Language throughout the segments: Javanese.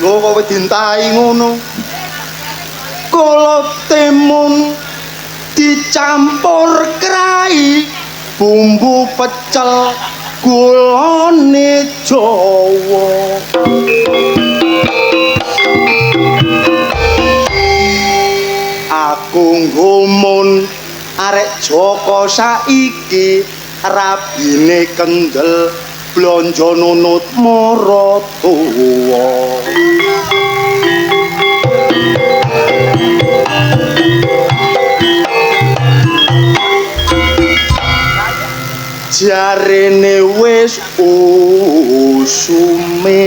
Lho kok dintai ngono. Kala timun dicampur krai bumbu pecel gulane Jawa. Aku ngumun arek Joko saiki rabine kendel blonjo nunut maratuwa. Jarene wis usume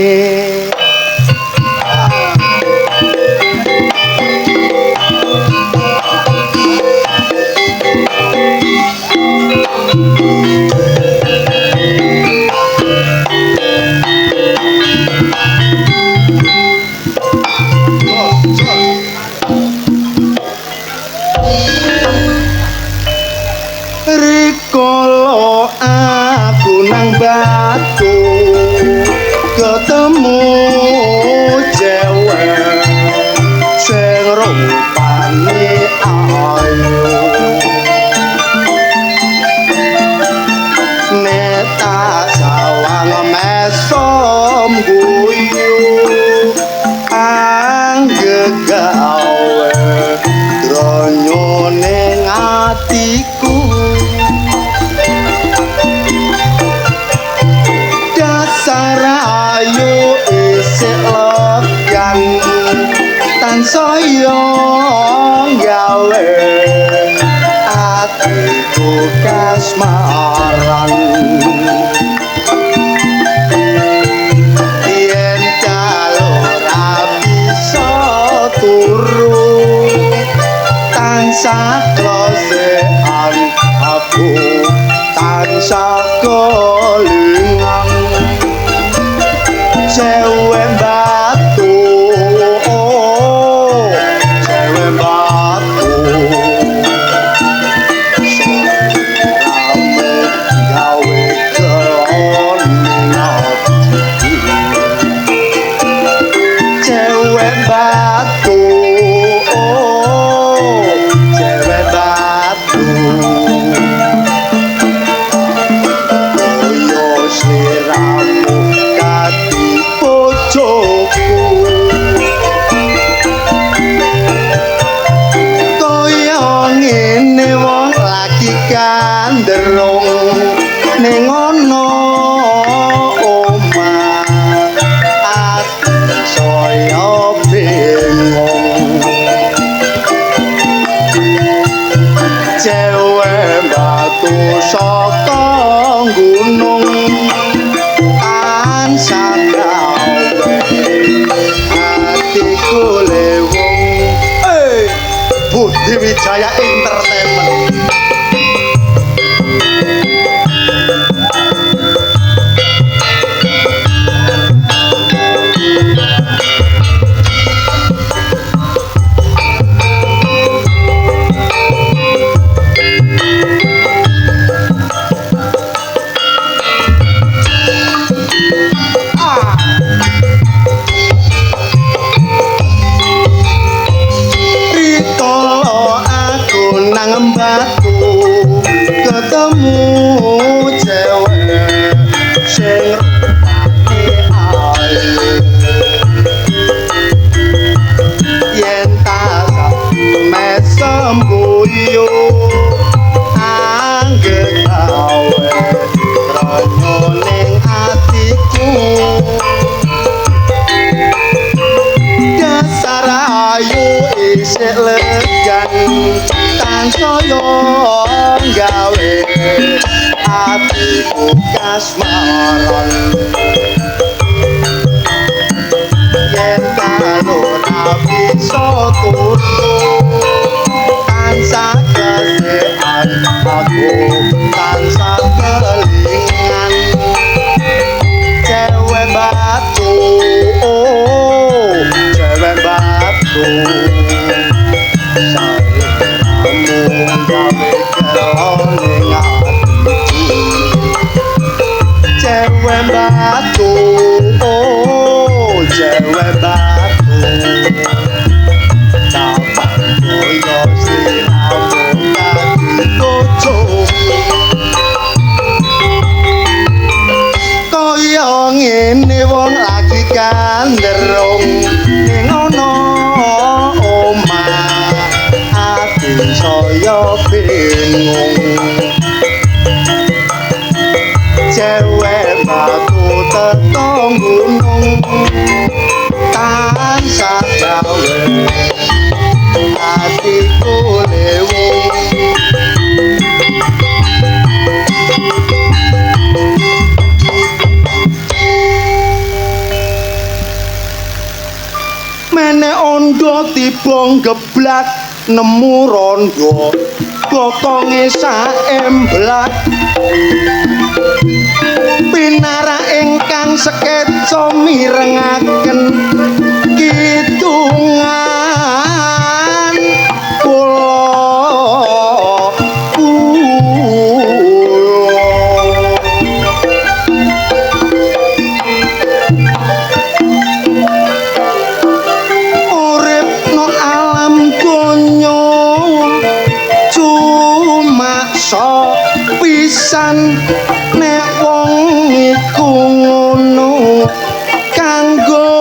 rikala aku nang batu ketemu cewek sing rupane ayu neta sawang mesom guyu anggegawe dronyo ning atiku ayu isih legan tansaya gawe atiku kasmaran yen kalora bisa turu tansah klosean aku tansah kelingan cewek batu cewek batu rame gawe kelonat cewek batu cewek batu koyo sliramu kati bojoku kaya ngene wong lagi kanderung ning ana omah ati saya bingung cewek batu saka gunung hatiku lewung Budi Wijaya Entertainment. Batu ketemu cewek sing rupane ayu yen tak mesem guyu anggegawe ranyo ning atiku dasar ayu isih legan tansaya gawe atiku kasmaran yen kalora bisa turu tansah kesehan aku tansah kelingan cewek batu cewek batu cewek batu cewek batu ngene wong lagi kanderung ning ana omah ati saya bingung cewek batu tetong gunung tansah gawe atiku lewung mene ondo tiba geblak nemu rondo bokonge saemblak pinara ingkang sekeca mirengaken kidungan kula urip no alam donya cuma sok pisan nek wong iku ngono kanggo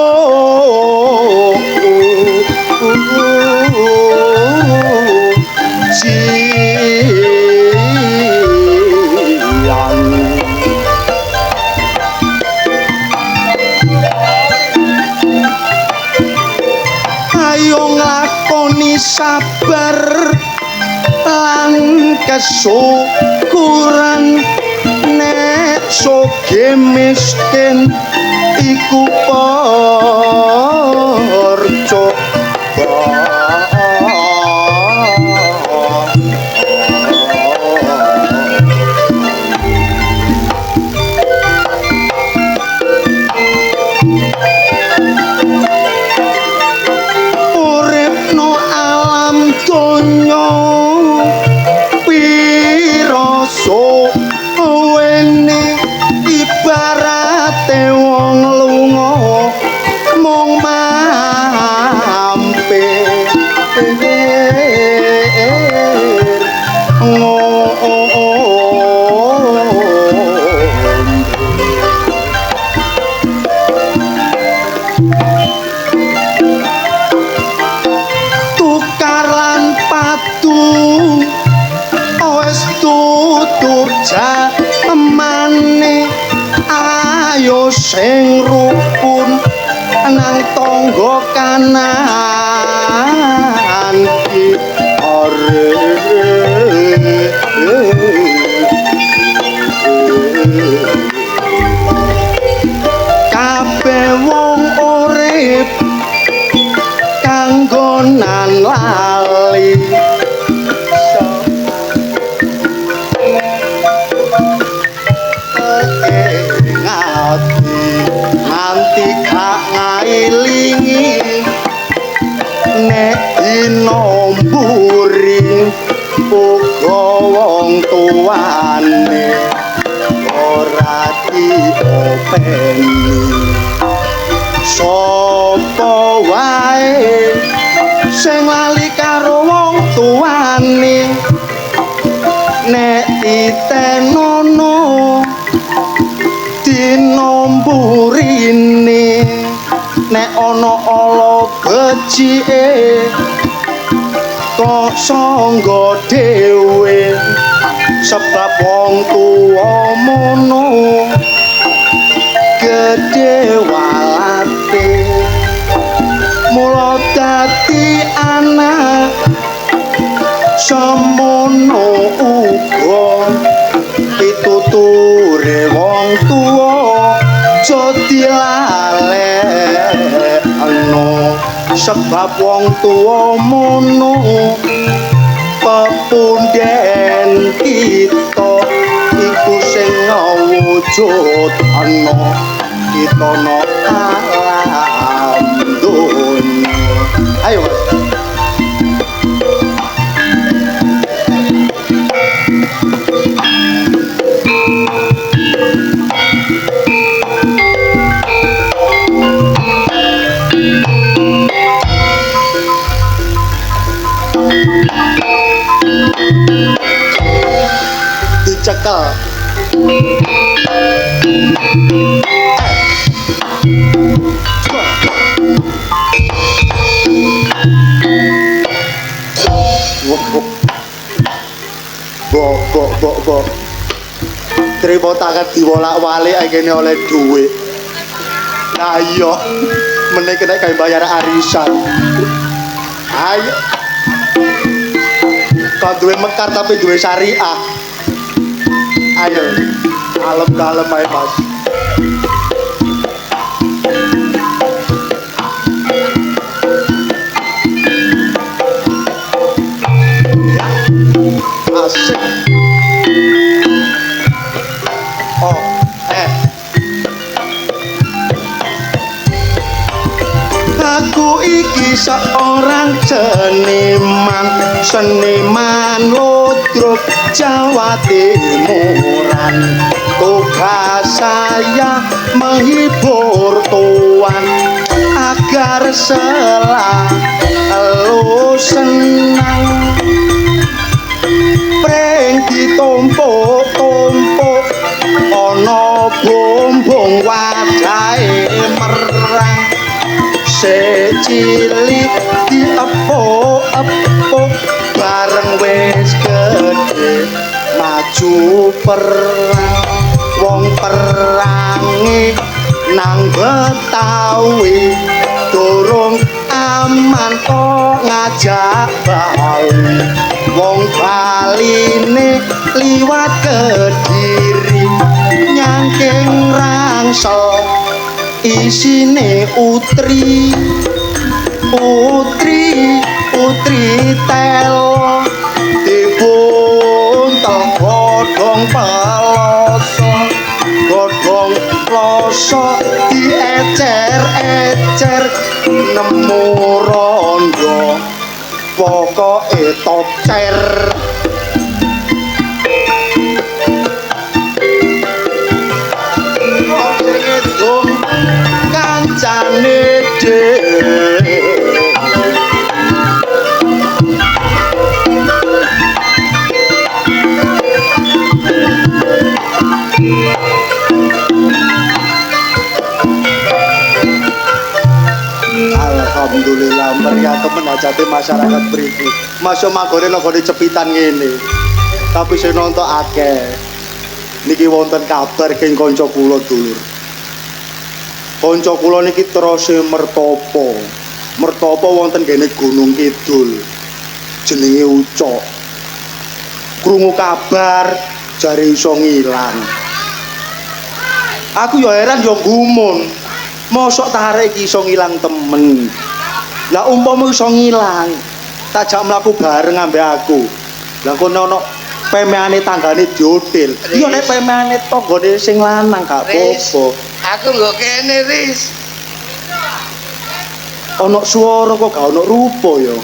sian ayo nglakoni sabar lan kesyukuran nek soge miskin iku percoba urip no alam donya piraso wene ibarate wong lunga mung mampir tukar lan padu wis tutup jamane ayo sing rukun nang tangga kanan iki kabeh wong urip kanggonan lali nganti gak ngailingi nek dina mburi uga wong tuane ora diopeni sapa wae sing lali karo wong tuane nek ditenono dinomburine nek ana ala becike kok sangga dhewe sebab wong tuwa mono gedhe walate mula dadi anak semono uga pituture wong tuwa aja dilalekno sebab wong tuwa mono pepunden kita iku sing ngawujud ana kita no alam dunya ayo Mas. Dicekel Bok. Terima tangan diwolak-walik kene oleh duit. Lah iya. Meneh kena gawe bayar arisan. Ayo. Kok duwe mekar tapi duwe syariah. Ayo. Kalem-kalem ae, Mas. Asik. Oh, aku iki seorang seniman ludruk Jawa Timuran. Tugas saya menghibur tuan agar selalu senang. Pring ditumpuk-tumpuk ana bumbung wadahe merang. Cilik diepuk-epuk bareng wis gedhe maju perang. Wong perange nang Betawi durung aman kok ngajak Bali. Wong baline liwat Kediri nyangking rangsel isine utri telo dibuntel godhong ploso diecer-ecer nemu rondo pokoke tocer. Kancane dhewe alhamdulillah meriah temen ajate masyarakat mriki. Masya magone nggone cepitan ngene. Tapi sing nonton akeh. Niki wonten kabar keng kanca kula dulur. Kanca kula niki terose mertapa. Mertapa wonten kene Gunung Kidul. Jenenge Ucok. Krungu kabar jare iso ngilang. Aku ya heran ya gumun. Mosok tarik iki iso ngilang temen. Lah umpama iso ngilang, tajak mlaku bareng ambek aku. Lah kono ono pemehane tanggane diotil. Iya nek pemehane tanggane sing lanang gak apa-apa. Aku nggo kene, Riz. Ono swara kok gak ono rupa ya.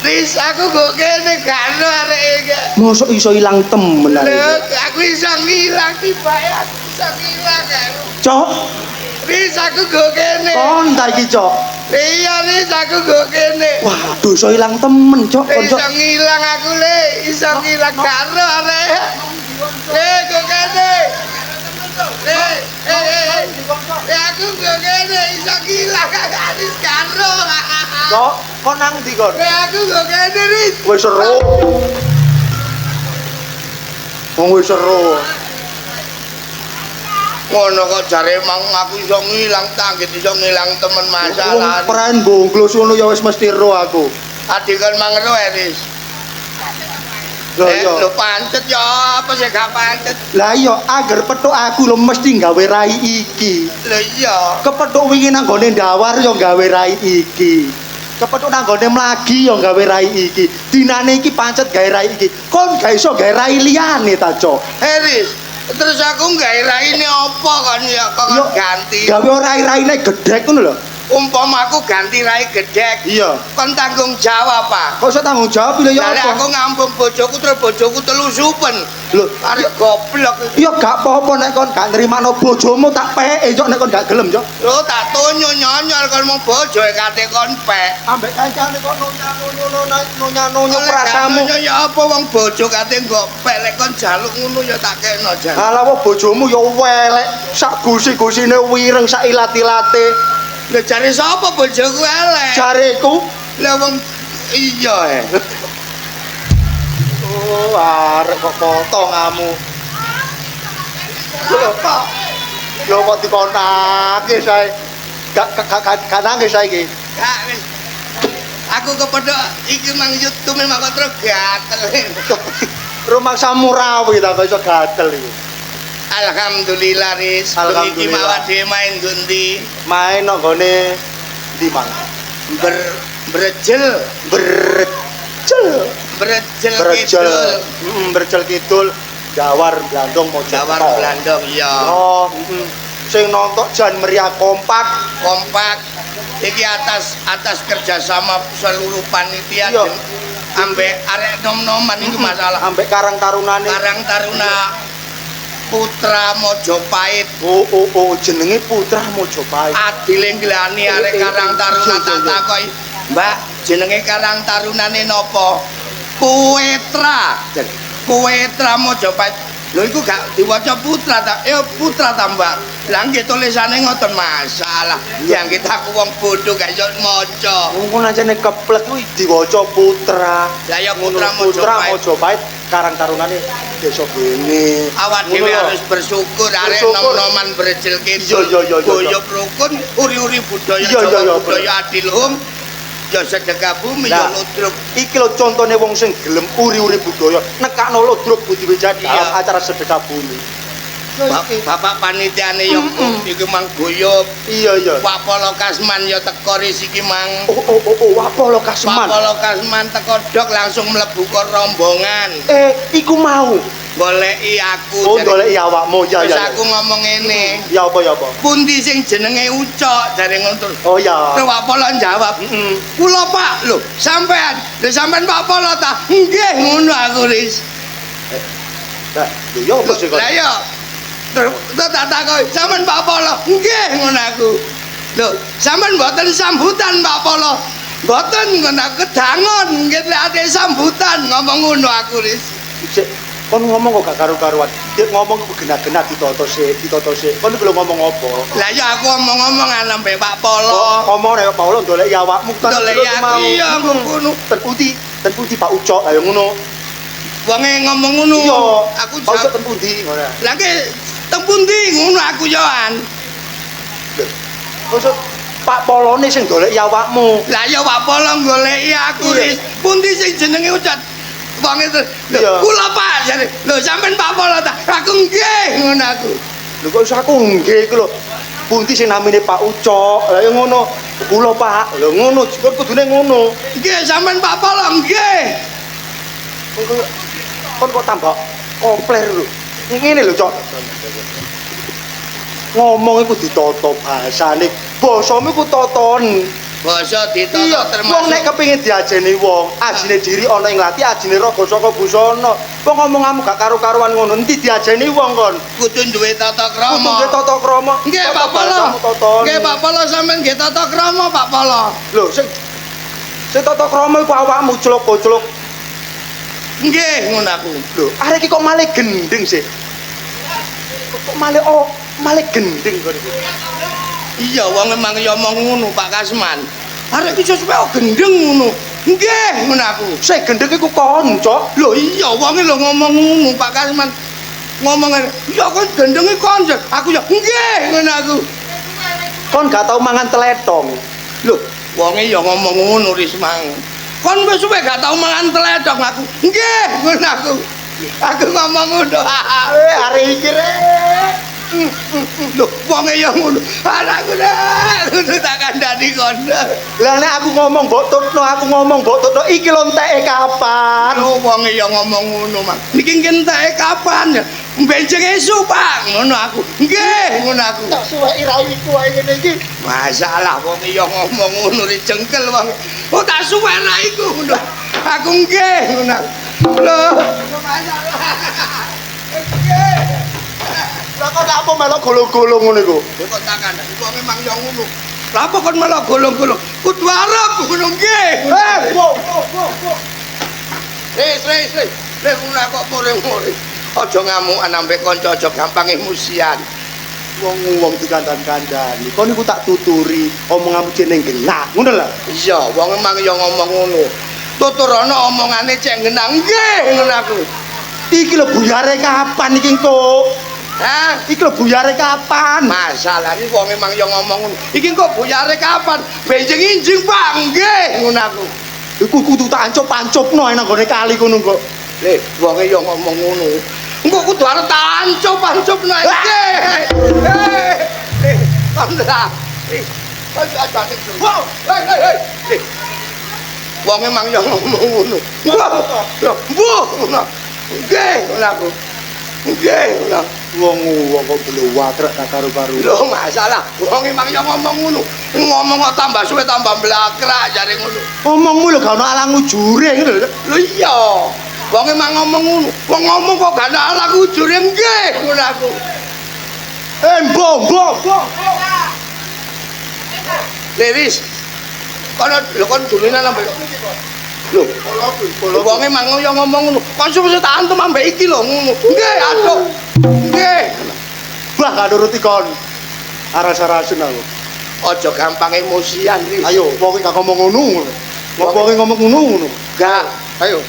Riz, aku nggo kene gak ono areke iki. Mosok iso ilang temen arek. Lho, aku iso ngilang dibayar, iso ngilang aku. Cok, Riz, aku nggo kene. kon ta iki, Cok? Iya, Riz, aku nggo kene. Waduh, iso ilang temen, Cok. Iso ngilang aku, Le. Iso ngilang gak ono arek. Nggo kene. Aku nggo kene iso ngilang Riz karo. Cok, kon nang ndi kon? Aku nggo kene, Riz. Wis seru. Wong wis seru. Ngono kok jare mang aku iso ngilang tanggit iso ngilang temen masalah. Peran bongklos ngono ya wis mesti ro aku. Adik kan mang ro Riz. Lho iya. Lho pancet ya apa sih gak pancet. Lah iya, agar petuk aku lho mesti gawe rai iki. Lho iya. Kepethuk wingi nang gone ndawar ya gawe rai iki. Kepethuk nang gone mlagi ya gawe rai iki. Dinane iki pancet gawe rai iki. Kon gak iso gawe rai liyane ta, Cok? Riz, terus aku gawe raine apa kan ya kok ganti. Gawe rai-raine gedhek ngono lho. Umpama aku ganti rai gedhek. Iya. Kon tanggung jawab apa? Kok iso tanggung jawab lho ya Lah apa? aku ngambung bojoku terus bojoku telusupen. Lho, Arek goblok. ya gak apa-apa nek kon gak nrimano bojomu tak peke Cok nek kon gak gelem, Cok. Lho tak tunyu nyonyol kon mung bojoe kate kon pek. Ambek kancane kok nonyo prasamu. Ya apa wong bojo kate nggo pek lek kon jaluk ngono ya tak kena jan. Alah wong bojomu ya welek, sak gusi-gusine wireng sak ilat-ilate. Lah jare sapa bojoku elek? Jareku Lah wong iya Oh, arek kok potongamu. Lho kok dikonake sae. Gak nangis saiki. Gak wis. Aku kepethuk iki mang YouTube memang kok terus gatel. Rumah Samurawi ta kok iso gatel iki. Alhamdulillah Ris. Alhamdulillah. Iki mawon dhewe main ndi? Main nang gone ndi Mang? Brejel. Berjel. Brejel Berjel. kidul. Berjel kidul Jawar Blandong Mojokerto. Jawar Blandong iya. Oh, sing nonton jan meriah kompak. Iki atas kerjasama seluruh panitia Iya. ambek arek nom-noman itu masalah. Ambek Karang Tarunane. Karang Taruna Putra Mojopahit. Oh, jenenge Putra Mojopahit. Adile nglani arek Karang Taruna Iya, tak iya. takoki, "Mbak, jenenge Karang Tarunane napa?" Putra Mojopahit. Lho iku gak diwaca Putra ta? Putra ta, Mbak. Lah nggih tulisane ngoten masalah. Ya nggih aku wong bodho gak iso maca. Mungkin aja keplek kuwi diwaca Putra. Lah ya Putra Putra Mojopahit. Mojopahit Karang Tarunane desa kene. Awak Ngono dhewe lho. harus bersyukur arek Bersyukur. nom-noman Brejel Kidul. Iya. Guyub rukun, uri-uri budaya Iya, Jawa, iya, budaya adilhum. Ya sedekah bumi ya Nah. ludruk. Iki lho contone wong sing gelem uri-uri budaya, nekakno ludruk Budi Wijaya Iya. dalam acara sedekah bumi. Bapak panitiane ya iku mang guyub. Iya. Pak Polo Kasman ya teko iki mang. Oh, apa lo Pak Kasman? Polo Kasman teko dok langsung mlebu ke rombongan. Iku mau. Goleki aku. Oh, Jadi- goleki awakmu ya Terus ya. aku ngomong ngene. Ya apa? Pundi sing jenenge Ucok jare ngono. Oh ya. Terus Pak Polo jawab, "Kula Pak, lho, sampean. Lho sampean Pak Polo ta?" "Nggih, ngono aku, Ris." Lah, ya apa sih kok? Lah ya. Terus tak takoki, "Sampean Pak Polo?" "Nggih, ngono aku." Lho, sampean mboten sambutan Pak Polo. Mboten ngono aku kedangon, nggih lek ate sambutan ngomong ngono aku, Ris. Sik, kon ngomong kok gak karu-karuan. Dik ngomong ku genah-genah ditoto sik. Kon iki lho ngomong apa? Lah ya aku ngomong-ngomongan sampe Pak Polo. Ngomong nek Paulo ndoleki awakmu kan Ndoleki aku, iya, ngono. Ten pundi Pak Ucok ayo ngono. Wonge ngomong ngono. Iya. Aku Pak Ucok jawab, ten pundi ngono. "Lah ki teng pundi ngono aku yoan." Maksud Pak Polone sing ndoleki awakmu. Lah ya Pak Polo goleki aku, Iya. Ris. Pundi sing jenenge Ucat? Wong itu, Iya. lho, kula Pak, jare, lho sampean Pak Polo ta? Aku nggih, ngono aku. Lho kok iso aku nggih iku lho. Pundi sing namine Pak Ucok. Lah ya ngono. Kula Pak. Lho ngono, kon kudune ngono. Nggih, sampean Pak Polo nggih. Kon kok tambah kompler lho. Ngene lho, Cok. Ngomong iku ditata bahasane. Basamu iku toton. Basa ditata Iya, wong termasuk nek kepengin diajeni wong, ajine diri ana ing lati, ajine raga saka busana. Wong ngomonganmu gak karu-karuan ngono, endi diajeni wong kon? kudu duwe tata Kudu krama. duwe tata krama. Nggih, Tata Pak Polo. bahasamu toton. Nggih, Pak Polo sampean nggih tata krama, Pak Polo. Lho, sing tata krama iku awakmu clok-clok. Nggih, ngono aku. Lho, arek iki kok malih gendeng sih. Kok malih gendeng kok iki. Iya, wong emang ya omong ngono, Pak Kasman. Arek iki sesuai gendeng ngono. Nggih, ngono aku. Sing gendeng iku kon, Cok. Lho iya wonge lho ngomong ngono Pak Kasman. Ngomong ya kon gendenge kon. Aku ya nggih ngono aku. Kon gak tau mangan teletong. Lho wonge ya ngomong ngono Rismang. Kon wis suwe gak tau mangan teledok aku. Nggih ngono aku. Aku ngomong ngono. Arek iki rek. Lho wonge ya ngono. Anakku kudu tak kandhani kono. Lah nek aku ngomong mbok tutno iki lho enteke kapan? Lho wonge ya ngomong ngono, Mas. Niki ngenteke kapan ya? Benjing esuk, Pak. Ngono aku. Nggih, ngono aku. Tak suweki ra iku ae ngene iki. Masalah wonge ya ngomong ngono ri jengkel wong. Oh tak suwe ra iku ngono. Aku nggih ngono. Lho, masalah. Nggih. Lah kok apa melok golong-golong ngono iku? Kok tangan iku memang ya ngono. Lah apa kon malah golong-golong? Kudu arep ngono nggih. Wow. Wis. Lek ngono kok muring-muring. Aja ngamukan ambek kanca aja gampang emosian. Wong dikandan-kandani. Kon niku tak tuturi omonganmu jeneng genah. Ngono lho. Iya, wong emang ya ngomong ngono. tuturana omongane cek ngenang nggih ngono aku. Iki lho buyare kapan iki kok? Hah? Iki lho buyare kapan? Masalah iki wong emang yo ngomong ngono. Iki kok buyare kapan? Benjing injing Pak nggih ngono aku. Iku kudu tak ancup-ancupno nang gone kali kono kok. Le, wonge yo ngomong ngono. Engko kudu arep tak ancup-ancupno nggih. Kandha. Wow, hei. Wong emang yo ngomong ngono. Mbuh ngono. Nggih ngono aku. Nggih ngono. Wong kok belum watrek tak karo-karo. Lho masalah, wong emang yo ngomong ngono. Ngomong kok tambah suwe tambah blakrak jare ngono. Ngomongmu lho gak ono alang ujure ngono lho. Lho iya. Wong emang ngomong ngono. Wong ngomong kok gak ana alang ujure nggih ngono aku. Mbok. Lewis. Kon dulinan ambek. Lho, wong emang yo ngomong ngono. Kon suwe tak antum ambek iki lho ngono. Nggih, aduh. Nggih. Bah gak nuruti kon. Aras-arasen aku. Aja gampang emosian, Riz. Ayo, wong gak ngomong ngono. Wong ngomong ngono. Gak. Ayo.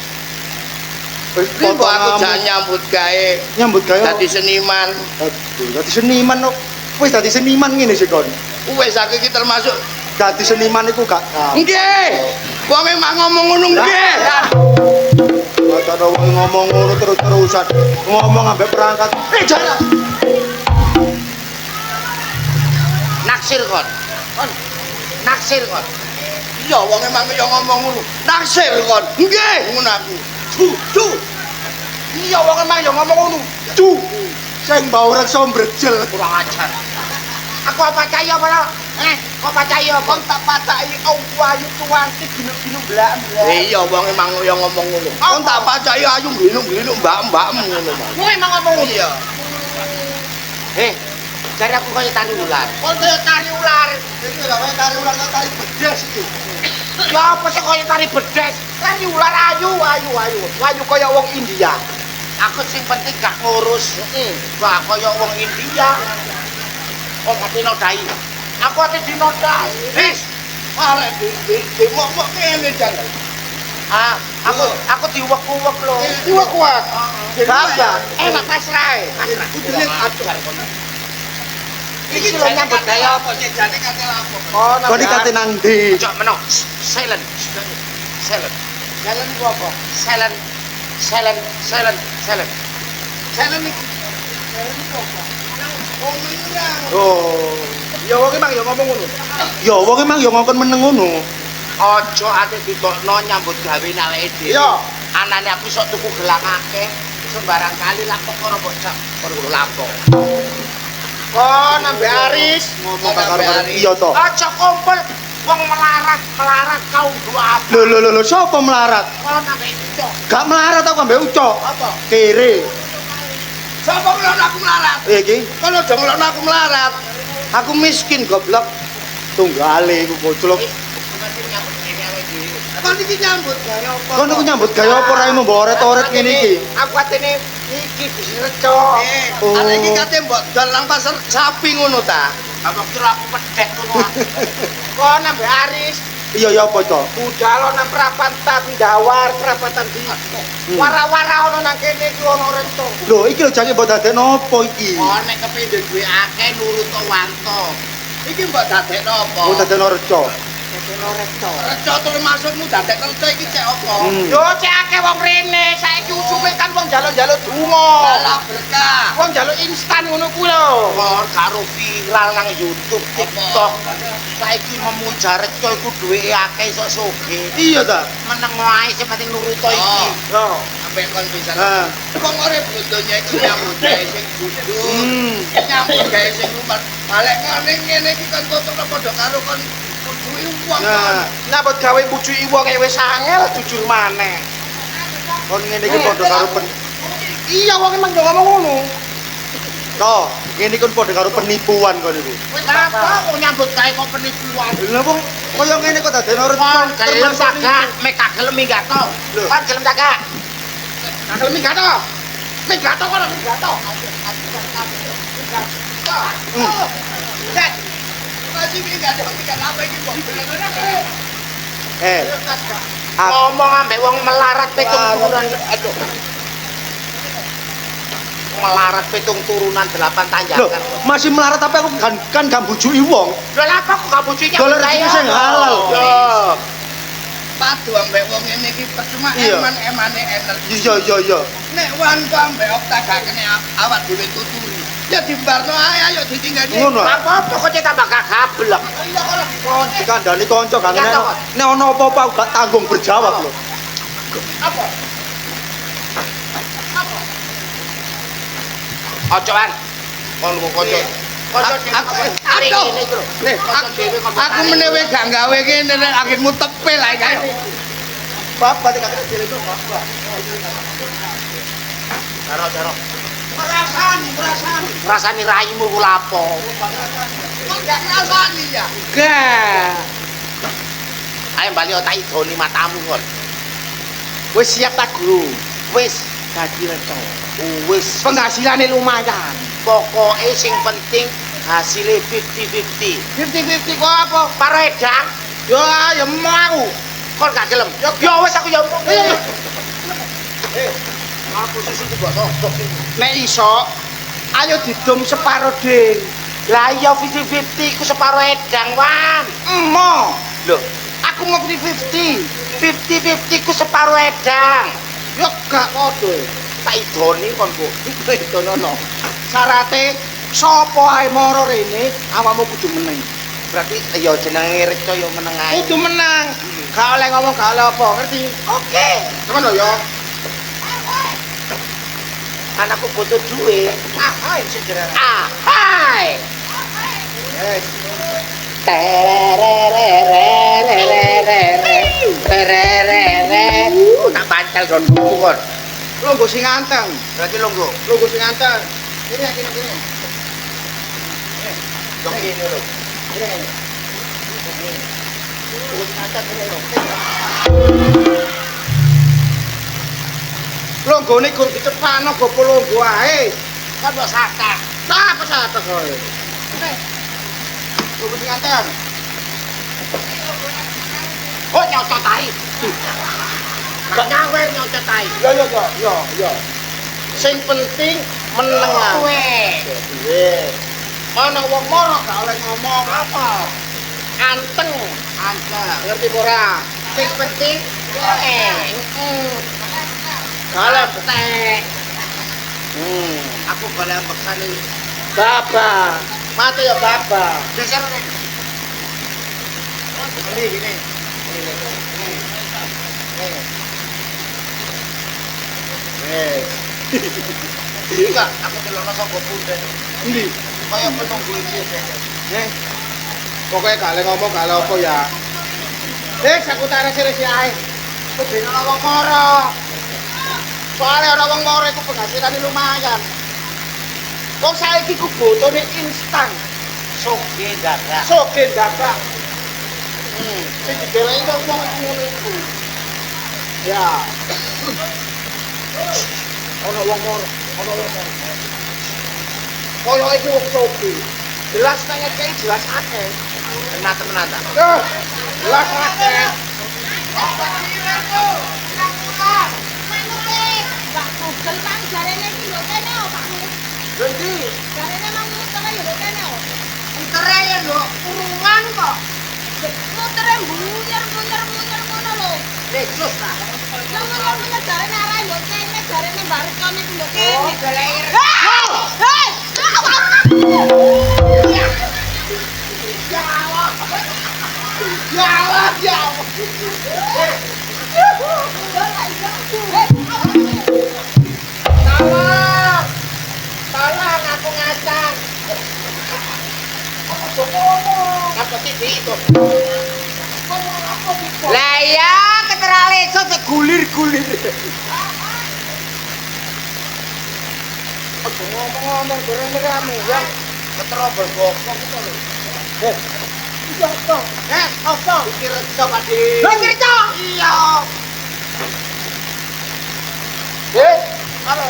Wis Kok aku jan nyambut gawe nyambut gawe. dadi seniman. Aduh, dadi seniman kok. Wis dadi seniman ngene sih kon. Wis aku iki termasuk Dadi seniman iku gak. nggih. Wong emang ngomong ngono nggih. Ada wong ngomong ngono terus-terusan. Ngomong ambek perangkat. Jalan. Naksir kon. Naksir kon. Iya, wong emang yo ngomong ngono. Naksir kon. Nggih, ngono aku. Cu. Iya, wong emang yo ngomong ngono. Cu. Sing bauran sombrejel. Kurang ajar. Aku apa percaya apa lo? Kok percaya apa? Tak pacai ayu tuanti ginuk-ginuk blak-blak. Iya, wong emang yo ngomong ngono. Kon tak pacai ayu ginuk-ginuk mbak-mbakmu ngono, Mas. Wong emang ngomong ngono. Iya. Jare aku kaya tari ular. Kon kaya tari ular. Iki lho kaya tari ular kaya tari bedes iki. Ya apa sih kaya tari bedes? Tari ular ayu. Ayu kaya wong India. Aku sing penting gak ngurus. Wah, kaya wong India. Kok ati nodai. Aku ati dinodai. Wis. Arek mok kene jan. Aku diuwek-uwek lho. Diuwek-uwek. Bapak, enak pasrahe. Kudune aduh. Iki lho nyambut gawe apa sih jane kate lapo. Oh, Kon iki kate nang ndi? Cok menok. Silent. Silent iku apa? Silent. Silent iki. Silent iku apa? Oh. Ya wong emang ya ngomong ngono. Ya wong emang ya ngongkon meneng ngono. Aja ate ditokno nyambut gawe awake dhewe. Iya. Anane aku sok tuku gelang akeh, sembarang kali lapok karo bocah, karo lapok. Oh, nambe Aris Ngomong tak karo iya to. Aja kumpul wong melarat kaum dua apa. Lho, sapa melarat? Oh, nambe itu. Gak melarat aku ambek ucok. Apa? Kere. Sapa ngelokno aku melarat? Iki Kon aja ngelokno aku melarat. Aku miskin goblok. tunggale iku gojlok. Kon iki nyambut gawe apa? Kon iku nyambut gawe apa raimu mbok oret-oret ngene iki? Aku atene iki bisnis reco. Oh. Ana iki kate mbok dol nang pasar sapi ngono ta. Apa kira aku pedhek ngono. Kok nambah Aris. Iya ya apa to? Budal nang perapatan Dawar, perapatan di. Wara-wara ono nang kene iki ono rento. Lho iki lho jange mbok dadekno apa iki? Oh nek kepindhe duwe akeh nurut wanto. Iki mbok dadekno apa? Mbok dadekno reca. Dadekno reco. Reco termasukmu dadekno reco iki cek apa? Hmm. Yo cek akeh wong rene, saiki usume kan wong njaluk-njaluk donga. Lah berkah. Wong njaluk instan ngono kuwi lho. Kon karo viral nang YouTube, TikTok. Saiki memuja reco iku duweke akeh iso sugih. Iya ta? Meneng wae sing penting nurut iki. Yo. Sampai kon bisa. Nah. Wong urip bodonya iki nyambut gawe sing kudu. Nyambut gawe sing umpat. Balik ngene iki kan cocok padha karo kon kudu uang. Nah, Nyambut gawe pucuki wong wis angel jujur maneh. kon ngene iki padha karo Iya wong emang yo ngomong ngono. to, ngene kon padha karo penipuan kon iku. Lah apa kok nyambut gawe kok penipuan? Lha wong kaya ngene kok dadekno reca. Kon gelem sagak, mek gak gelem minggat to. Kon gelem sagak. Gak gelem minggat to. Minggat to kon minggat to. Masih minggat to, minggat apa iki kok? Eh, ngomong ambek wong melarat pitung turunan. Aduh. Melarat pitung turunan 8 Loh, tanjakan. masih melarat tapi aku kan gak bujuki wong. Lha lha kok gak bojonya Dollar rezeki sing halal. Yo. Padu ambek wong ngene iki percuma Iya. eman-emane energi. Iya. Nek wanku ambek okta gak kene awak dhewe tuturi. Ya dibarno ae ayo ditinggani. Ngono. Apa kok cek tambah gablek. Kon dikandani kanca gak Ya, nek toh. nek ono apa-apa aku gak tanggung berjawab lho. Apa? Apa? Ocoan. Kon kanca. Aduh. Nih, aku menewe gak gawe kene nek akhirmu tepel ae kae. Bapak gak kena diri bapak. Daro. Rasani raimu ku lapo. Gak ngrasani ya. Gak. Ayo bali otak idoni matamu kon. Wis siap tak guru. Wis Dadi reto. wis Penghasilane lumayan. pokoke sing penting hasilnya 50-50. 50-50 kok apa? Paredang. Yo ayo mau. Kon gak gelem. Ya wis aku ya. Aku susu juga nobok iki. Nek iso ayo didum separo ding. Lah iya 50-50 ku separo edang, Wan. Emo. Lho, Aku mau 50. 50-50 ku separo edang. Yo gak podo. Tak idoni kon ku. Idonono. Syarate sapa ae moro rene awakmu kudu meneng. Berarti ya jenenge reca ya meneng ae. Kudu menang. Gak oleh ngomong gak oleh apa, ngerti? Oke. Temen lho yo. Anakku butuh duit. Hai sederhana. Hai. Yes. Tak pancal don buku kon. Lungguh sing anteng. Berarti longgo. Lungguh sing anteng. Ini kene. Dong ini lho. Ini. Lungguh sing anteng kene lho. Longgone gur dicepakno gopo longgo ae. Kan kok sakak. Tak apa sak kowe. Lungguh sing anteng. Oh nyocot tai. Gak nyawe nyocot tai. Yo. Sing penting meneng. Kowe. Ana wong moro gak oleh ngomong apa. Anteng. Ngerti ora? Sing penting Galep tek. Aku golek beksane. baba. Mate ya baba. Geser rek. Gini. Enggak, aku delokno saka punten. Ini. Kaya penunggu iki. Pokoknya gak oleh ngomong gak oleh apa ya. Aku tarik sirisi ae. Kudin ana wong moro. Soalnya ana wong moro iku penghasilan lumayan. Wong saiki ku botone instan. Soge dadak. Soge dadak. Sing dibelai kok wong ngono iku. Ya. Ana wong moro, Koyo iki wong soge. Jelas nang kayak jelas akeh. Tenan-tenan ta. Jelas akeh. Ganti. Terus ta. Ya Allah. Tolong aku ngacang. Apa TV itu? Lah ya, keterale iso gulir-gulir. Aduh ngomong-ngomong rame-rame ya. Keterobol bokong itu lho. Iya, apa? Apa? Iki reca Pakde. Lah cerita. Iya. Apa?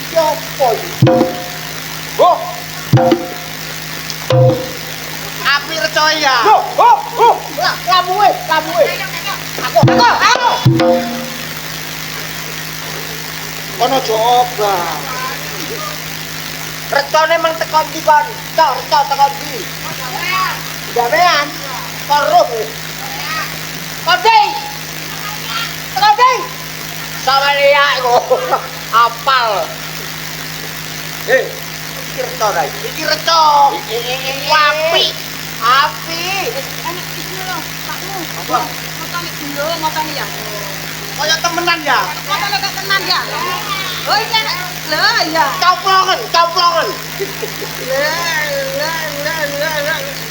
Iki apa iki? Oh. Api reca ya. Lah, lamuwe. Aku Aku. Kono coba. Recone mang tekon di kon. Reco tekon di. Gawean. Korup. Kodi. Kodi. Sama dia iku. Apal. Iki reco ta iki. Iki reco. Api. Api. Anak iki lho, pakmu. Apa? Motone dulu, motone ya. Kaya temenan ya. Motone kok tenan ya. Oh iya, lho ya. Coplongan.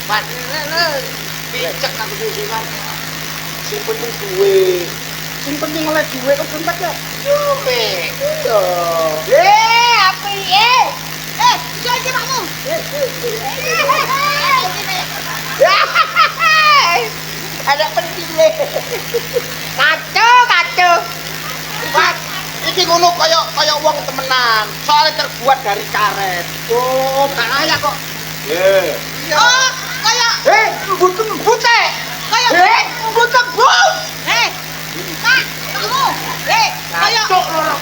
Pat. Picek aku susunan. Sing penting duwe. Sing penting oleh duwe kok bentek ya. Duwe. Yo. Api Iso iki pakmu. Ada pentilnya. Kacau. Pak, iki ngono kaya wong temenan. Soalnya terbuat dari karet. Oh, kaya kok. Oh, kaya Bute. kaya Bute bos. Pak, pakmu. Kaya Cuk loro.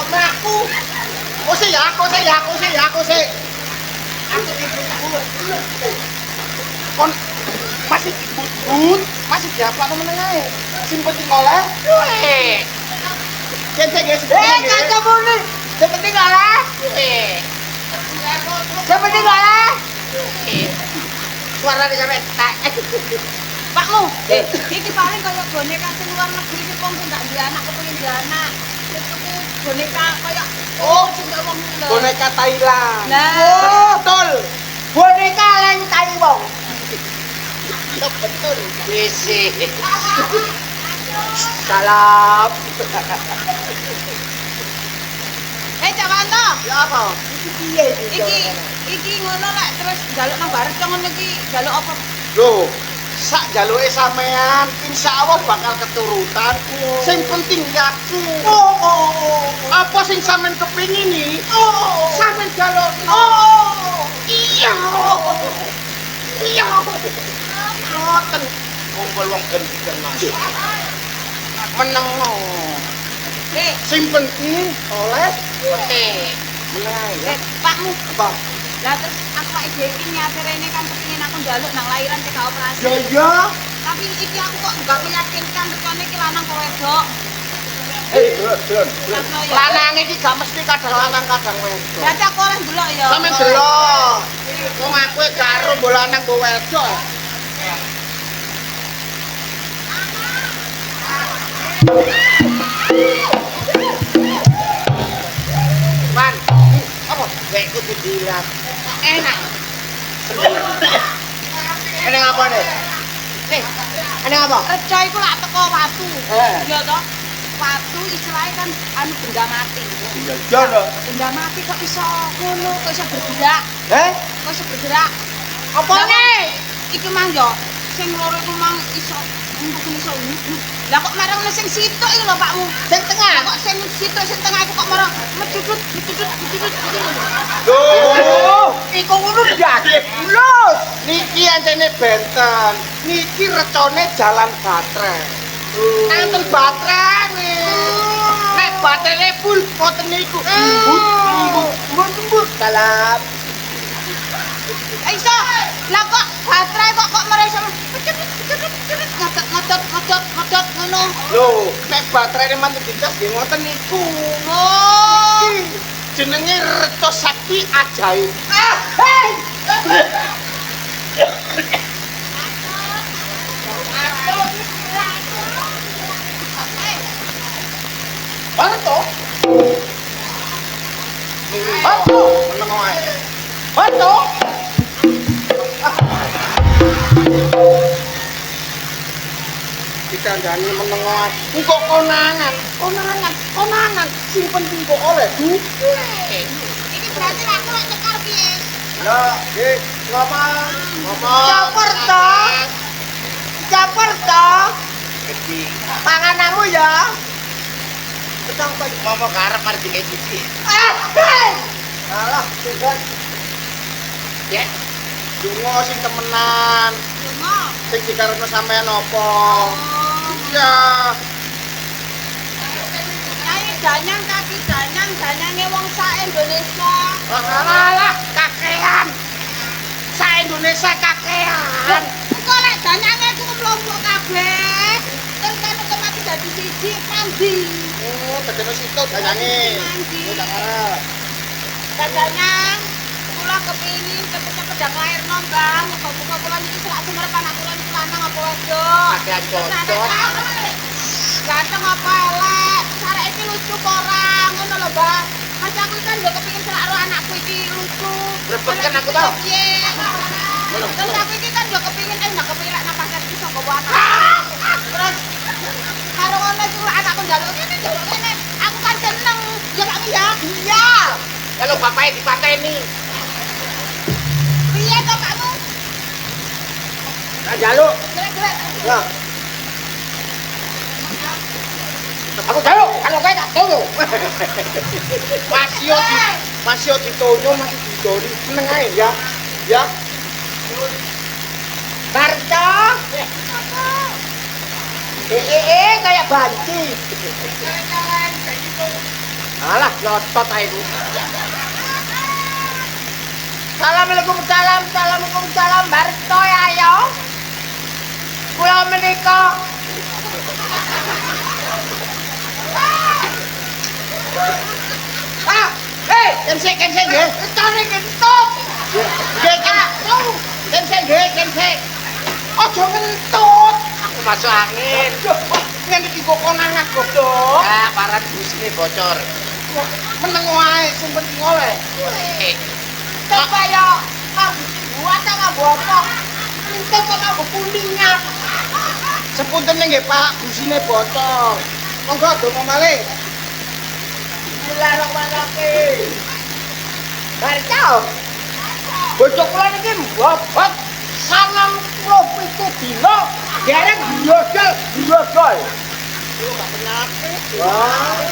Aku. Aku sih. Kon masih but, masih diapa meneng ae. Sing penting oleh Duwe. cek Kacau muni. Seperti kalah. Seperti kalah. Suara dia sampai tak. pakmu. Iki paling kaya boneka sing luar negeri iki wong sing gak duwe anak kepengin duwe anak. Terus tuku boneka kaya cinta wong lho. boneka Thailand. Nah, Betul. Boneka lain tai wong. Betul. Wisi. Salam. Cak Wanto. Ya apa? Piye Iki ngono lek terus njaluk nang bareng ngono iki njaluk apa? Loh, sak jaluke sampean insyaallah bakal keturutan. Sing penting yaku. Apa sing sampean kepingin nih? Sampean jaluk. Iya. Ngoten. Kumpul wong gendikan Mas. Meneng no. Sing penting oleh meneng ya. Pakmu. Apa? Lah terus aku pak ide iki nyatir rene kan kepengin aku njaluk nang lahiran TK operasi. Ya ya. Tapi iki aku kok gak meyakinkan recone iki lanang apa wedok. Don. Lah ya. Lanang iki gak mesti kadang lanang kadang wedok. Dadi aku ora ndelok ya. Sampe delok. Wong aku karo mbok lanang mbok wedok. Man, apa? Wekku didilat. Enak. Ini apa nih? Nih, Ini apa? reca iku lak teko watu. Eh. Ya toh? Watu istilahnya kan anu benda mati. Ya lho. Benda mati kok iso ngono, kok iso bergerak, kok iso bergerak. Apa nih? Iki mang yo sing loro iku mang iso untuk iso. Lah kok marang sing sitok iki lho Pakmu. Sing tengah. Lah kok sing sitok sing tengah iku kok marang medudut. Loh, Iku ngono dadi bulus. niki antene benten. Niki recone jalan baterai. Enten baterai nih. Nek baterainya full, boten niku. Embut. Salam. Iso. Lah kok baterai kok marang iso ngadot ngono. Loh, nek baterainya mantu dicas nggih ngoten niku. Oh. Jenenge Reco Sakti Ajaib. Bantu. Bantu. Meneng wae. Bantu. Dikandani meneng wae. Engko konangan. Sing penting kok oleh duwe. Iki berarti aku lek nyekar piye? Lah, ngomong. Caper toh. Pangananmu ya. Petang kok ngomong karep arep dikek siji. Alah, sudah. Ya. Dungo sing temenan. Lunga. Sing dikarepno sampean apa? Oh. Iya. Ayo danyang kaki danyange wong sak Indonesia. Alah, kakean. Sa Indonesia kakean. Engko lek danyange ku mlompok kabeh. Terus kan kok mati dadi siji mandi. Oh, tekan situ dayange. Mandi. Oh, tak arep. Danyang kula kepingin cepet-cepet dak lairno, Bang. Muga-muga kula niki selak sumerep anak kula niku lanang apa wedok. Kakean cocok. Ganteng apa elek? Sarek iki lucu kok ora, ngono lho, Bang. Mas aku kan yo kepengin selak karo anakku iki lucu. Rebetken aku tau. Piye? Terus aku iki kan yo kepengin ndak kepengin lek napas iki saka anak. Terus karo ngono iku anakku njaluk ngene. Aku kan seneng. Ya Pak ya. Iya. Kalau bapaknya dipateni. Piye to Pakmu? Tak jaluk. Gelek-gelek. Ya. Aku jaluk, kalau kayak tak tunggu. Masih ditonyo, masih didoni. Seneng aja ya. Ya. Barca. Kayak banci. Alah, notot aja itu. Assalamualaikum salam Barca ya ayo. Kula menika. Ah, hei, kensek nggih. Tare kentut. Nggih, kensek. Aja ngentut. Aku masuk angin. Ngene iki kok konangan godhong. Ah, paran busine bocor. Meneng wae sing penting oleh. Coba ya, buat sama bopong. Minta kok aku kuningan. Sepunten nggih, Pak, busine bocor. Monggo donga malih. Bismillahirrahmanirrahim. Barca. Bojo kula niki mbobot 97 dina dereng ndodol. Yo gak penyakit. Wah.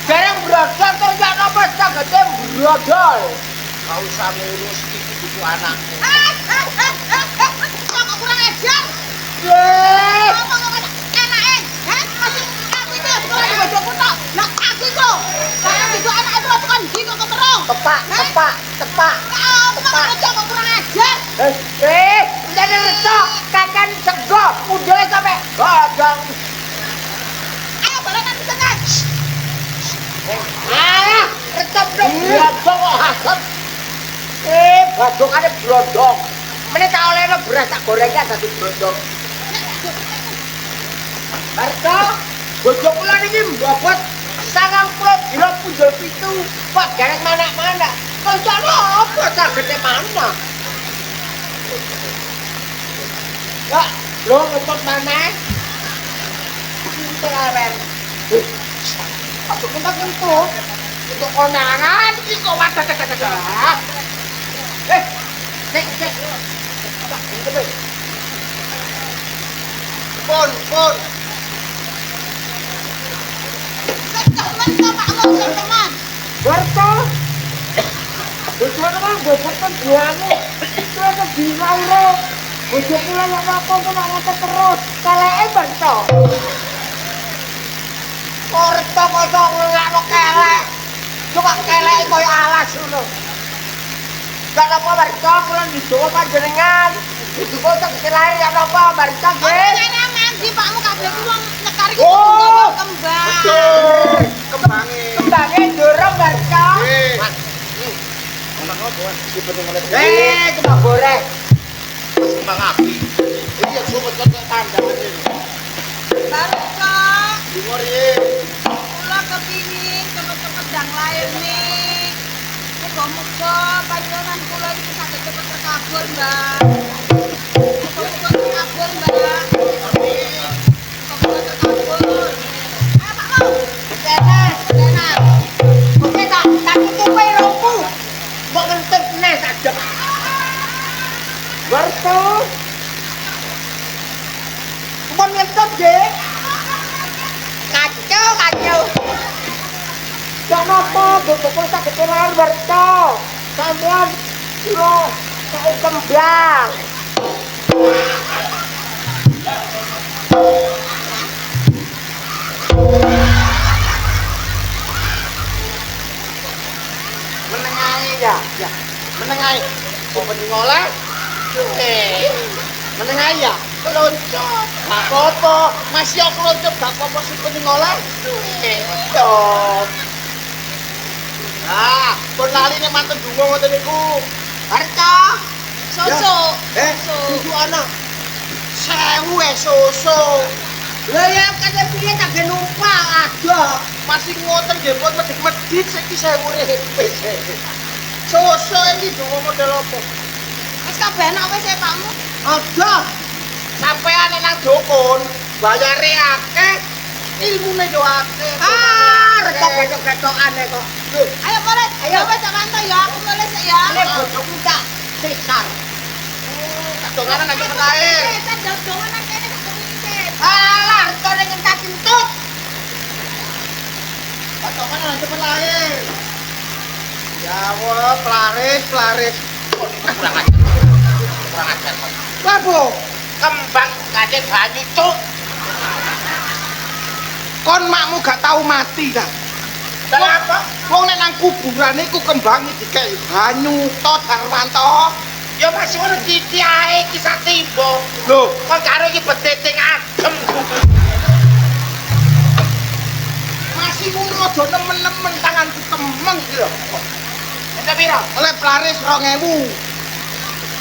Dereng brodol terus ya napa sagete brodol. Gak usah ngurus iki buku anakku. Kok kurang ajar? Ye. Ngomong-ngomong enake, masih aku itu sekolah di bojoku tok. Lah aku itu, saya itu anak itu bukan di kok terus. Tepak. Kamu aja kok kurang ajar. Jadi reso kakan sego udele sampe godong. Ayo balapan di sana. Alah, retep blodong kok hasut. Godhongane blodong. Meneh tak olehno beras tak gorengke dadi blodong. Barca, bojo kula niki mbobot 90 dina punjul 7. Kok derek manak-manak. Kancane apa sagete mana? Kak, lho ngetut maneh. Pinter awen. Aku kentut. Itu konangan iki kok wadah. Cek. Pon. Teman Pak Mo, teman. Barca. Bojone mah bobotan buamu. Terus bingung lho. Bojo kula nek apa kok ngono terus. Keleke Barca. Porto kok ngakno kelek. Cuma kelek koyo alas ngono. Gak apa Barca kula dijowo panjenengan. Dijowo sak kelair gak apa Barca nggih. Jenengan nganti Pakmu kabeh ku wong nekar iki Oh, kembang. Kembange dorong Barca. Anak apa? Si penting oleh. Kembang goreng. Kembang api. Iya, cuma kok tandang ini. Barca, Timur ye. kula kepingin cepet-cepet dang lair nih. Muga-muga panjenengan kula iki saged cepet terkabul, Mbak. Muga-muga terkabul, Mbak. Muga-muga terkabul. Ayo Pak Mo. Tenan. Oke tak tutupi rompu. Mbok ngentut neh sajak. Barca. Mbok ngentut nggih. Kacau. Gak apa, bojoku saged lair Barca. Sampeyan kula tuku kembang. Menengahi ya, ya. Menengahi. Kok mending oleh? Menengahi ya. Keloncok. Gak apa-apa. Masih yo keloncok gak apa-apa sing penting oleh. Yo. Ah, pun lali nek manten dungo ngoten niku. Harta. Susu. Susu anak. 1000 susu. Lah ya kate piye tak ge numpang ada. Masih ngoten nggih pun medhit-medhit saiki 1000 ripis. Susu iki dungo model apa? Wis kabeh enak wis e pakmu. Ada. Sampean nang dukun bayare akeh, ilmune yo akeh. Ah, rek ketok-ketokane kok. Lho, Ayo boleh. Ayo. Ayo wis Sawanto ya. Aku mulai sik ya. nek bojoku tak sesar. Ketonganan nek air. Kan dong-dongan nang kene tak kemisi. Alah, retone ngentak kentut. Ketonganan nek air. Ya Allah, pelaris. Oh, kurang ajar. Kurang ajar kok. Lapo? Kembang kate banyu cuk. Kon makmu gak tahu mati ta? Kenapa? Wong nek nang kuburan iku kembang dikei banyu to Darwanto. Ya masih ono titi ae iki sak timbo. Lho, kon karo iki beteting adem. Masih ngono aja nemen-nemen tanganku kemeng iki lho. Ente piro? Oleh pelaris 2000.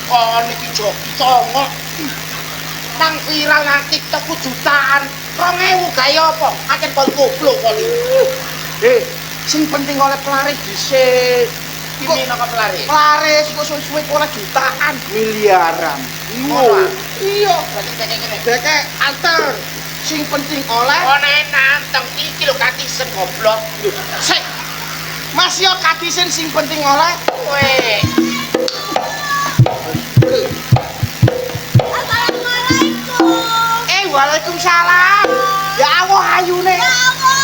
Kon iki joki songo. Nang viral nang TikTok ku jutaan. 2000 gaya apa? Akeh kon goblok kon. Sing penting oleh pelaris dhisik. Ini nang pelaris. Pelaris kok suwe-suwe oleh jutaan, miliaran. Iya, deke anter. Sing penting oleh one nanteng iki lho katisen goblok. Sik. Mas yo katisen sing penting oleh kowe. Assalamualaikum. Waalaikumsalam. Ya Allah ayune. Ya Allah.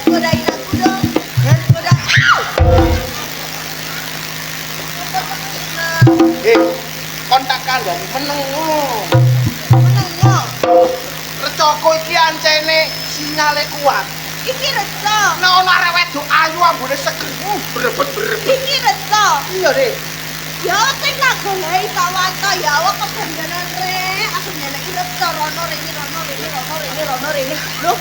Godain aku dong. Kontak kandhane meneng ngono. Meneng yo. Recoko iki ancene sinyale kuat. Iki reso. Nek ana arek wedok ayu ambune seger, brebet-brebet. Iki reso. Iya, Dik. Ya sing tak goleki Sawanto ya awak kebendenan rek. Aku nyeneki reso rono rene. Lho.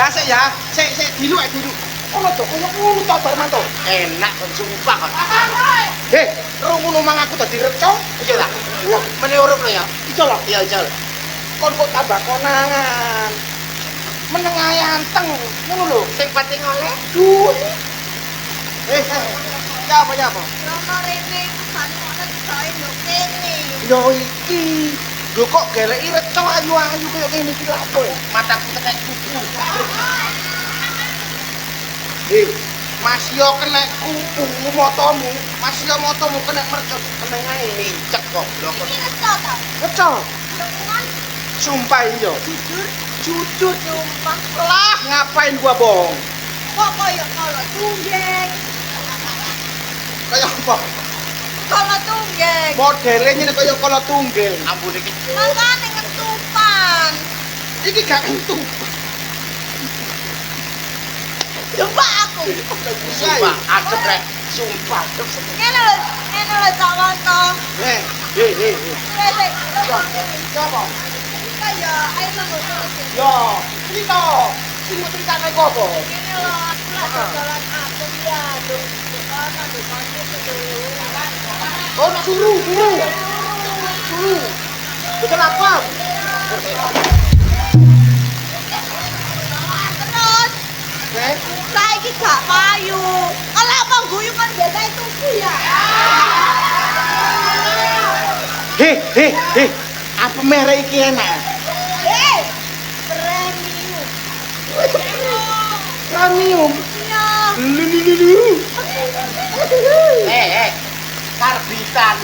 Sik ya. Sik dilu. Ono to koyo ngono to Darmanto. Enak kon sumpah kon. Rungono mang aku dadi reco. Iya ta? Mene urip lho ya. Ijo lho. Iya, ijo. Kon kok tambah konangan. Meneng ae anteng. Ngono lho. Sing penting oleh duit. Ya apa? Rono rene iku sane ana disae yo kene. Yo iki. Lho kok geleki reco ayu-ayu koyo ngene iki lho apa ya? Mataku tekan kuku. Mas yo kena kuku motomu. Mas yo motomu kena mercot. Kena ae lincek goblok. Iki reso ta? Reco. Temuan Sumpah iya. Jujur. sumpah. Lah ngapain gua bohong? Kok koyo kalau tunggeng. Kayak apa? Kalau tunggeng. Modelnya kayak kalau tunggeng. Ampun iki. Makane ngetupan. Iki gak entuk. Coba aku. Sumpah, adem rek. Sumpah. Ngene lho Sawanto. Heh. Rek. Coba. Kaya ayo ngono. Yo, cerita. Sing mau ceritane kok apa? Ngene lho aku lagi jalan aku ya. Oh, nak suruh. Betul apa? Terus saiki gak payu. Kalau abang guyu kan biasa itu ya. Heh. Apa merek iki enak? Premium. Premium. Iya. Karbitan.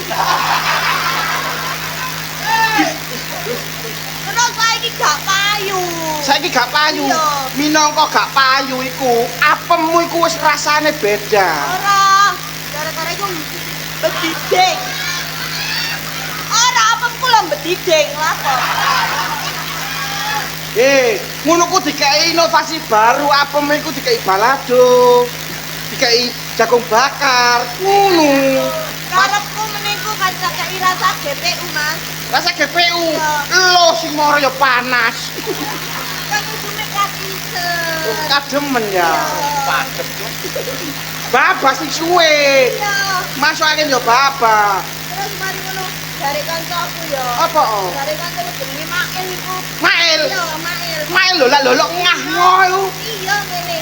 saiki gak payu. Iya. Minangka gak payu iku, apemmu iku wis rasane beda. Ora, gara-gara iku bediding. Ora apa kula bediding lha kok. Ngono ku dikai inovasi baru, apem iku dikai balado. Dikai jagung bakar. Ngono. Karepku meniku kan kei rasa GPU, Mas. Rasa GPU. Iya. Lo sing moro ya panas. Kan isune kasise. Kademen ya. Iya. Padep. Babas sing suwe. Iya. Masuk angin ya babak. Terus mari ngono dari kancaku ya. Apa? Oh? Dari kancaku jenenge Mail iku. Mail. Iya, Mail. Mail lho lah lho ngah ngono. Iya, ngene.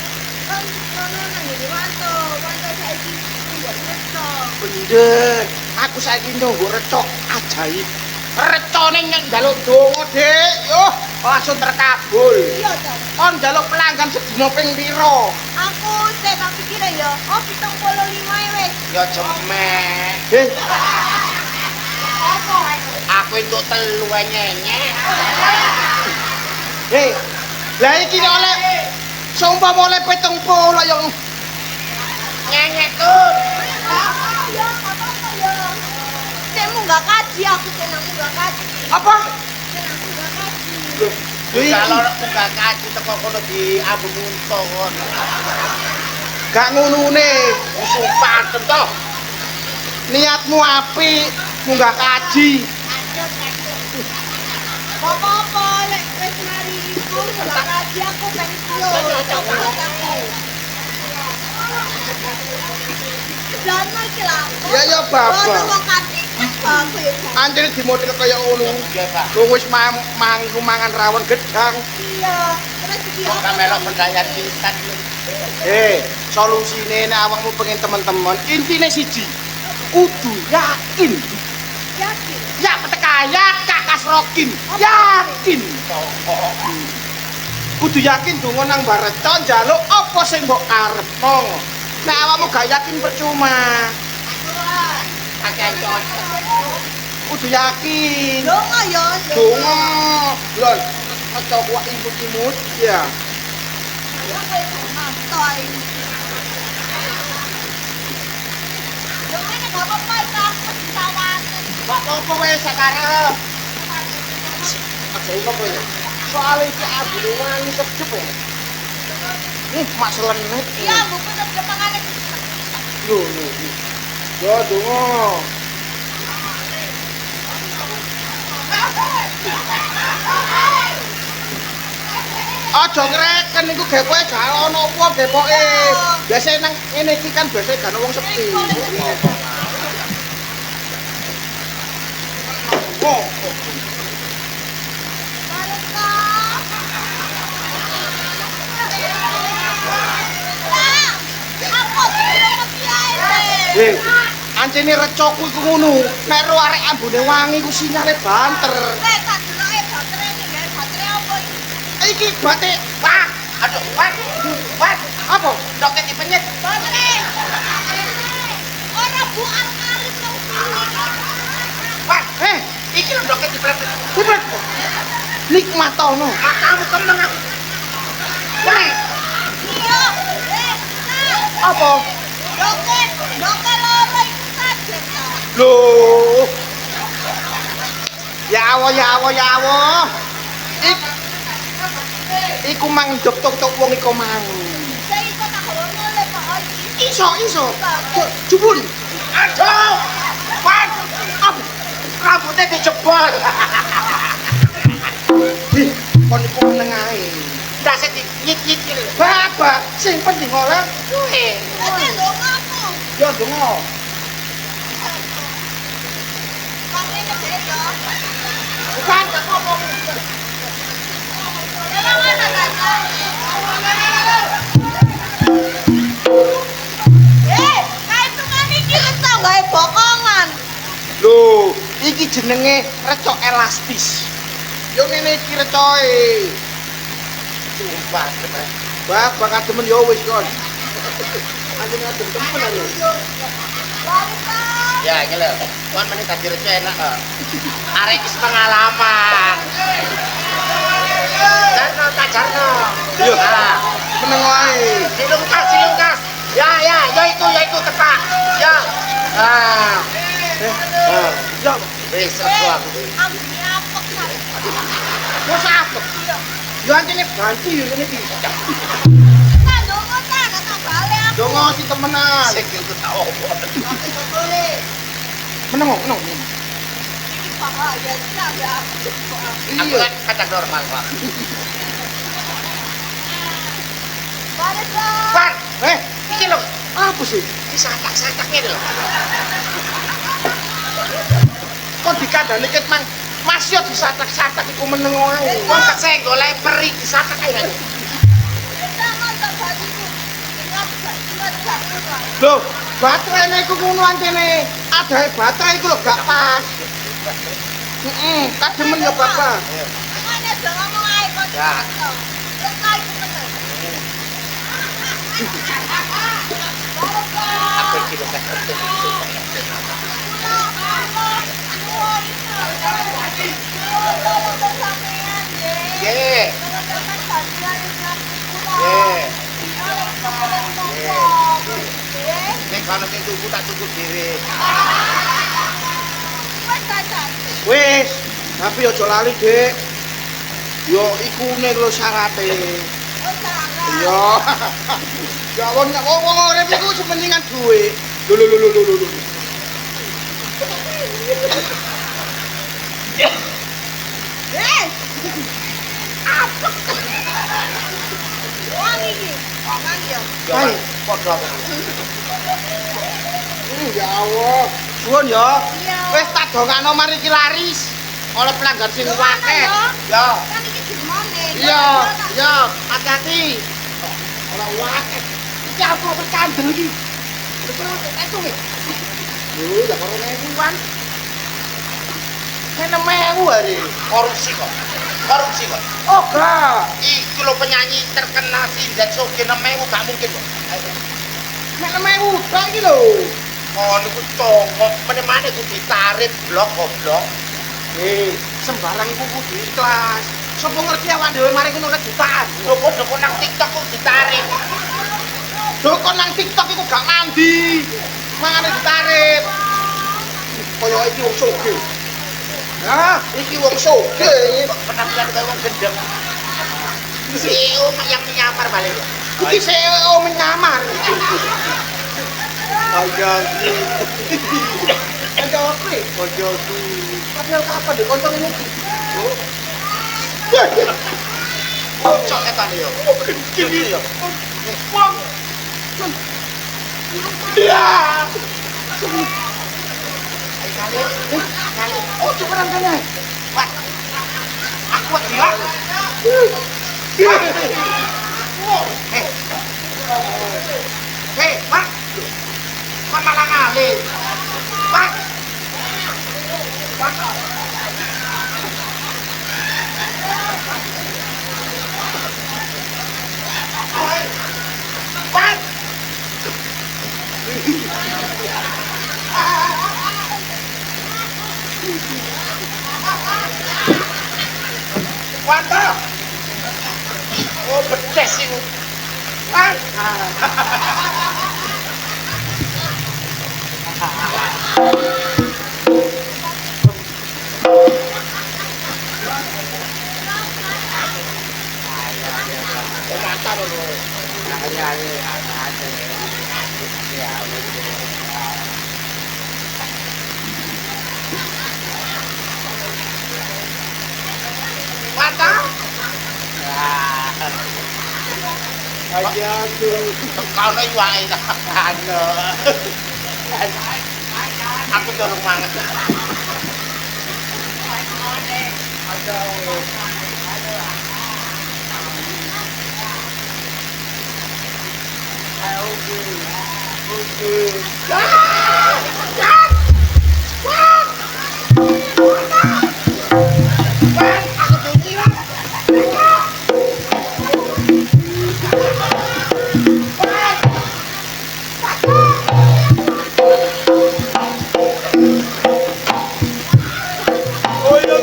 Kan kono nang ngene wanto, wanto saiki mbok resto. Bener. Aku saiki nunggu recok ajaib. Recone nek njaluk donga, Dik. Yo, langsung terkabul. Iya, Cak. Kon njaluk pelanggan sedina ping pira? Aku sik tak pikir ya, oh 75 wis. Ya cemek. Apa? Aku entuk telu nyenyek. Lah iki nek oleh seumpama oleh 70 ya Nyenyek tuh. Ya, apa ya? Cek munggah kaji aku senang munggah kaji. apa? Senang munggah kaji. Kalau enggak kaji teko kono di Abu Munto ngono. Gak ngunune. Sumpah toh. Niatmu apik, munggah kaji. Apa-apa lek wis mari iku munggah kaji aku pensiun. Dan iki lah. Ya Bapak. Ono kaji. Aku ya. Anjir di model kaya ngono. Iya, Pak. Wong wis mangku mangan rawon gedang. Iya. Terus iki Kok melok berdaya pisan. Solusine nek awakmu pengen teman-teman, intine siji. Kudu yakin. yakin. Ya percaya Kak Kasrokin. Yakin. Kudu yakin donga nang Bareca njaluk apa sing mbok karepno. Nek awakmu gak yakin percuma. Pakai cocok. Kudu yakin. Donga ya. Donga. Lho, aja kuat imut-imut ya. Mantoi. Donga nek gak apa-apa aku ditawan. Mbak apa wae sakarep. Aja apa ya. Soale iki abune wangi sedep ya. Mak selenet. Iya, Bu, tetep kemangane. Lho. Yo donga. Aja ngreken niku gepoke gak ono apa gepoke. Biasane nang ngene iki kan biasane gak ono wong sepi. Oh, ancene recoku iku ngono. Nek ro arek ambune wangi ku sinyale banter. Iki batik. Wah, aduh, wah. Wah, Apa? doket dipenyet. Ora Bu Arif nang Wah, iki lho doket diplepet. Cepet. Nikmatono. Matamu tenang aku. Wah, Iya. Apa? Doket loro iku saja. Loh. Ya Allah. Iku mang dok-dok wong iku mang. Saya iso tak ngono le Pak Oji. Iso. Jubun. aduh. Wah, Apa? rambutnya dijebol. Ih, kon iku meneng ae. Dasar nyit-nyit iki lho. Bapak, sing penting oleh Duwe. Ate lho ngapu. ya donga. Pakai ngene ya. Bukan apa-apa. Memang ana kan? Kae tukang iki reca gawe bokongan. Loh, iki jenenge recok elastis. Yo ngene iki recoke. Sumpah, bener. Bapak kademen yo wis kon. Anjing adem temen ayo. Wanita. Ya, iki lho. Kon meneh dadi recu enak kok. Arek wis pengalaman. Jarno tak jarno. Iya. Nah, Meneng wae. silungkas silungkas. Ya ya itu tepak. Ya. Ah. Ya, Wis aku. Ambune apek sare. Masa apa? Yo antene bantu yo ngene iki. Kan dongo ta kata bale aku. dongo si temenan. Sikil ku tak opo. Boleh. Meneng. Bahaya sih ada aku. Aku kan kacang normal, Pak. Balik dong. Pak, iki lho. Apa sih? Disatak-satak ngene lho. Kok dikandani ket mang Mas yo disatak-satak iku meneng wae. Wong kesenggol peri disatak ae. Sama tak badiku. Ingat gak. Loh, baterainya iku ngono antene. Adahe baterai iku lho gak pas. Kademen ya Bapak. Makanya jangan ngomong ae kok. Ya. Sekali bener. Apa kilometer itu? Ye. Nek kono sing tuku tak tuku dhewe. Wis, tapi aja lali, Dik. Yo iku nek lho syarate. Iya. Ya wong urip iku sepentingan duwe. Lho. Hai, Padha. ya Allah. Suwun ya. Iya. Wis tak dongakno mari iki laris. Oleh pelanggan sing akeh. Ya. Kan iki gimana? Iya, hati-hati. Ora akeh. Iki aku kok kandel iki. Betul, itu nih. Lho, lah karo newan. Saya 6.000 hari. Korupsi kok. Oh, gak. Iki lho penyanyi terkenal Sindan Soge 6.000 gak mungkin kok. Nek 6.000 tak iki lho. Oh niku congok menemane ku ditarik blok goblok. Sembarang iku kudu ikhlas. Sopo ngerti awak dhewe mari ngono kejutaan. Doko nang TikTok ku ditarik. Dukun nang TikTok iku gak mandi. Mangane ditarik. Kaya iki wong soge. Nah, iki wong soge. Penampilan kaya wong gendeng. CEO yang menyamar balik. Iki CEO menyamar. Agak ada apa? Padahal kapan deh kontol ini? Cocok eta yo. Gini ya. Wong. Iya. Kali. Oh, cepetan kene. Wah. Aku dia. Hei, Pak. Kok malah ngalih? Pak. Pak. Wanda. Oh, bedes iku. Pak. Mantap. Aja tuh. Kau nih wae anu. Aku dorong mangan. Oh ya,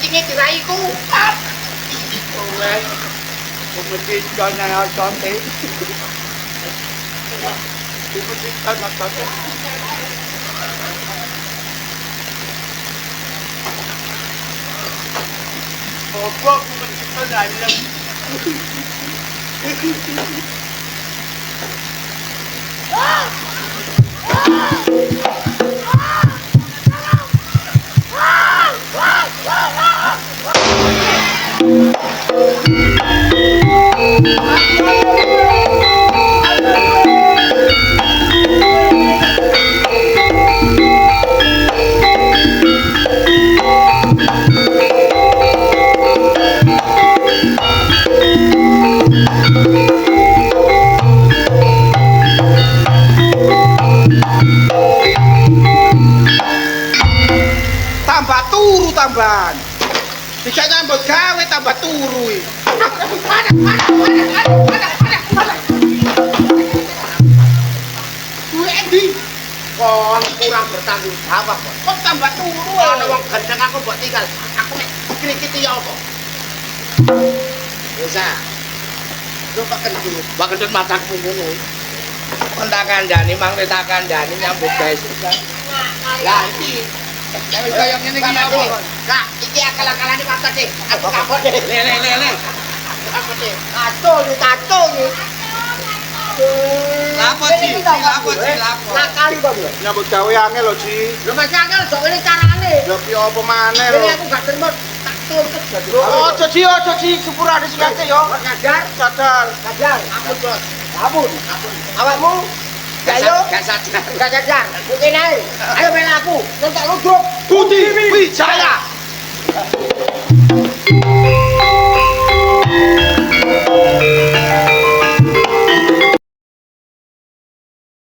kucinge diraiku. Oleh. Pemedit kana conte. Pemedit kana conte. Opo pemedit kana dalam. Tambah turu tambahan. Bisa nyambut gawe tambah turu iki. Duwe endi? Kon kurang bertanggung jawab kok. Kok tambah turu? Ana wong gendeng aku mbok tinggal. Aku nek krikiti ya apa? Wis ah. Lu kok kendut. Mbak kendut mataku ngono. Kon tak kandhani mang tak kandhani nyambut gawe susah. Lah iki Kaya ngene iki apa? Kak, iki akal-akalane Mas Teh. Aku kapok deh. Le. Aku deh. Kacau nih. Lapo Ci? Lapo. Nakali kok lho. Nyambut gawe angel lho, Ji. Lho Mas Angel kok ngene carane. Lho piye apa maneh Ini lho. aku gak terima tak tuntut jadi. Ojo Ji, sepurane sing ate yo. Ngajar, Sadar. ngajar. Ampun, Bos. Ampun. Awakmu Ayo, Gak sadar. gak jajar. Mungkin ae. Ayo bela aku. Nonton ludruk. Budi Wijaya.